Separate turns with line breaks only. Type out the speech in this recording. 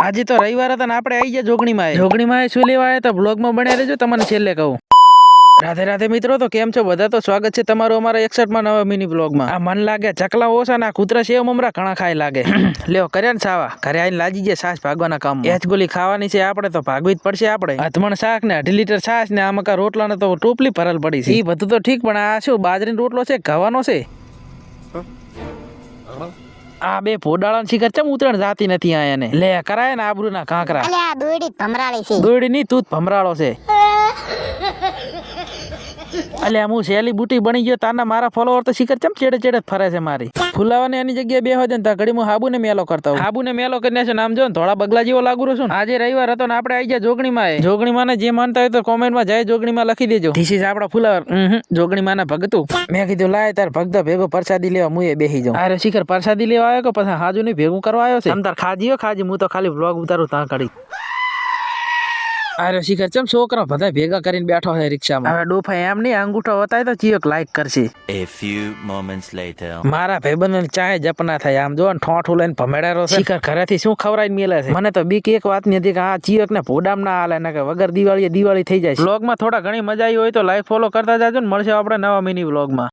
આજે તો રવિવાર હતા ને આપણે આવી ગયા જોગણીમાં શું લેવા આવ્યા તો બ્લોગમાં બન્યા રહેજો. તમને છેલ્લે કહું રાધે રાધે મિત્રો. તો કેમ છો બધા? તો સ્વાગત છે તમારું અમારા 61માં નવા મિની બ્લોગમાં. આ મન લાગે ચકલા ઓછા ના કૂતરા સેવ મમરા ઘણા ખાઈ લાગે. લ્યો કર્યા ને સાવા ઘરે આવીને લાગી ગયા છાશ ભાગવાના કામ. એચ ગોલી ખાવાની છે આપણે તો ભાગવી જ પડશે. આપણે અથમણ શાક ને 2.5 લીટર છાશ ને આમકા રોટલા ને તો ટોપલી ભરલ પડી છે. એ બધું તો ઠીક પણ આ શું બાજરીનો રોટલો છે ઘવાનો છે? આ બે પોડાળા શિખર ચમ ઉતરણ જાતી નથી આયાને. લે કરાય ને આબરૂ ના કાંકરા.
અલ્યા દોયડી ભમરાળી છે.
દોયડી ની તું જ ભમરાળો છે. અલ્યા હું શેલી બુટી બની ગયો તારના મારા ફોલોવર તો શિખર ચમ ચેડે ચેડે ફરે છે મારી. ફુલાવાની એની જગ્યાએ બે હોય ને ઘડી હું હાબુ ને મેલો કરતા હું. હાબુ ને મેલો કરીને છે નામ જો ને થોડા બગલા જેવો લાગુ છું. આજે રવિવાર હતો ને આપણે આવી ગયા જોગણીમાં. જોગણીમાં ને જે માનતા હોય તો કોમેન્ટમાં જય જોગણીમાં લખી દેજો. ધીસ ઇઝ આપડા ફુલાવર જોગણીમાં ના ભગતું. મેં કીધું લાય તાર ભગત ભેગો પ્રસાદી લેવા હું એ બેસી જાઉં. અરે શિખર પ્રસાદી લેવા આવ્યો કે પછી હાજુ ની ભેગું કરવા આવ્યો છે? તમ તાર ખાજી હું તો ખાલી બ્લોગ ઉતારું ત્યાં કરી. અરે શિખર ચમ છોકરા બધા ભેગા કરીને બેઠો છે રિક્ષામાં. હવે ડોફા એમ નહીં અંગૂઠો વતાય તો ચિયોક લાઈક કરશે.
A few moments later.
મારા ભાઈબંધ ચાય જપના થાય આમ જો ઠોઠું લઈને ભમેડારો છે. શિખર ઘરેથી શું ખવરાઈને મેલે છે? મને તો બીક એક વાત ની હતી કે આ ચિયોક ને ભોડામ ના હાલે ને કે વગર દિવાળી થઈ જાય. બ્લોગમાં થોડા ઘણી મજા આવી હોય તો લાઈક ફોલો કરતા જાજો ને મળશે આપણે નવા મિની બ્લોગમાં.